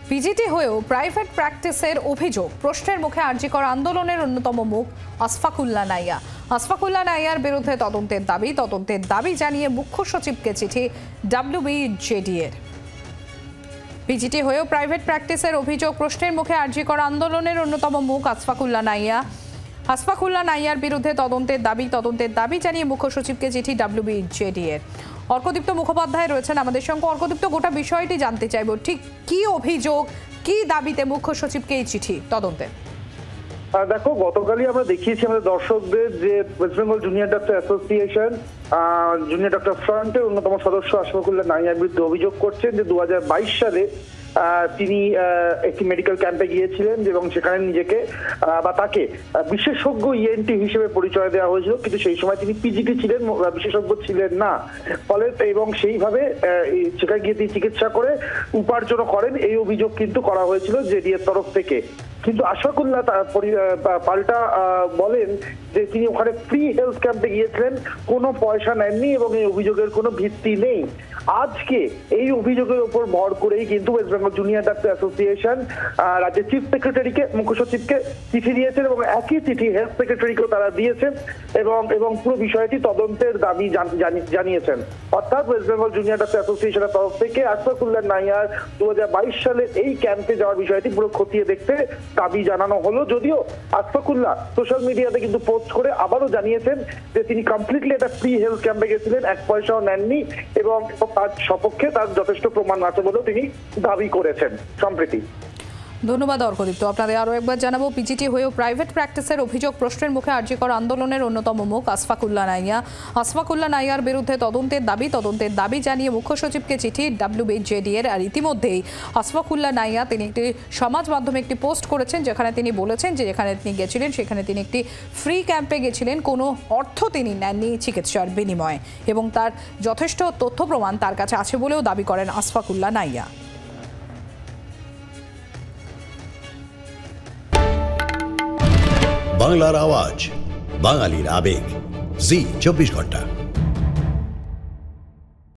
PGT হয়েও private প্র্যাকটিসের অভিযোগ, প্রশ্নের মুখে আরজি কর আন্দোলনের অন্যতম মুখ আশফাকুল্লাহ নাইয়া। আশফাকুল্লাহ নাইয়ার বিরুদ্ধে তদন্তের দাবি জানিয়ে মুখ্য সচিবকে চিঠি WBJD এর। পিজিটি হয়েও প্রাইভেট প্র্যাকটিসের অভিযোগ, প্রশ্নের মুখে আরজি কর আন্দোলনের অন্যতম মুখ আশফাকুল্লাহ নাইয়া। আশফাকুল্লাহ নাইয়ার বিরুদ্ধে তদন্তের দাবি জানিয়ে মুখ্য সচিবকে চিঠি WBJD এর। অর্কদীপ্ত মুখোপাধ্যায় রয়েছেন আমাদের সঙ্গে। অর্কদীপ্ত, গোটা বিষয়টি জানতে চাইব, ঠিক কি অভিযোগ, কি দাবিতে মুখ্য সচিবকে এই চিঠি তদন্তে? দেখো, গতকালই আমরা দেখিয়েছি আমাদের দর্শকদের যে West Bengal junior doctor association junior doctor ফ্রন্টের অন্যতম সদস্য আশফাকুল্লাহ নাইয়ার বিরুদ্ধে অভিযোগ করছেন যে 2022 সালে তিনি একটি মেডিকেল ক্যাম্পে গিয়েছিলেন এবং সেখানে নিজেকে বা তাকে বিশেষজ্ঞ ENT হিসেবে পরিচয় দেওয়া হয়েছিল, কিন্তু সেই সময় তিনি পিজিটি ছিলেন, বিশেষজ্ঞ ছিলেন না। ফলে এবং সেইভাবে সেখানে গিয়ে তিনি চিকিৎসা করে উপার্জনও করেন, এই অভিযোগ কিন্তু করা হয়েছিল JD এর তরফ থেকে। কিন্তু আশফাকুল্লাহ পাল্টা বলেন যে তিনি ওখানে ফ্রি হেলথ ক্যাম্পে গিয়েছিলেন, কোনো পয়সা নেননি এবং এই অভিযোগের কোনো ভিত্তি নেই। আজকে এই অভিযোগের উপর ভর করেই কিন্তু West Bengal junior doctor association রাজ্যের চিফ সেক্রেটারিকে, মুখ্য সচিবকে চিঠি দিয়েছেন এবং একই চিঠি হেলথ সেক্রেটারিকেও তারা দিয়েছেন এবং পুরো বিষয়টি তদন্তের দাবি জানিয়েছেন। অর্থাৎ ওয়েস্ট বেঙ্গল জুনিয়র ডাক্তার অ্যাসোসিয়েশনের তরফ থেকে আশফাকুল্লাহ নাইয়ার 2022 সালের এই ক্যাম্পে যাওয়ার বিষয়টি পুরো খতিয়ে দেখতে দাবি জানানো হলো। যদিও আশফাকুল্লাহ সোশ্যাল মিডিয়াতে কিন্তু পোস্ট করে আবারও জানিয়েছেন যে তিনি কমপ্লিটলি একটা ফ্রি হেলথ ক্যাম্পে গেছিলেন, এক পয়সাও নেননি এবং তার সপক্ষে তার যথেষ্ট প্রমাণ আছে বলেও তিনি দাবি করেছেন। সম্প্রতি ধন্যবাদ অর্কদীপ্ত। আপনাদের আরও একবার জানাবো, পিজিটি হয়েও প্রাইভেট প্র্যাকটিসের অভিযোগ, প্রশ্নের মুখে আরজি কর আন্দোলনের অন্যতম মুখ আশফাকুল্লাহ নাইয়া। আশফাকুল্লাহ নাইয়ার বিরুদ্ধে তদন্তের দাবি জানিয়ে মুখ্য সচিবকে চিঠি WBJD এর। আর ইতিমধ্যেই আশফাকুল্লাহ নাইয়া তিনি একটি সমাজ মাধ্যমে একটি পোস্ট করেছেন, যেখানে তিনি বলেছেন যে যেখানে তিনি গেছিলেন সেখানে তিনি একটি ফ্রি ক্যাম্পে গেছিলেন, কোনো অর্থ তিনি নেননি চিকিৎসার বিনিময়ে, এবং তার যথেষ্ট তথ্য প্রমাণ তার কাছে আছে বলেও দাবি করেন আশফাকুল্লাহ নাইয়া। বাংলার আওয়াজ, বাঙালির আবেগ, জি 24 ঘন্টা।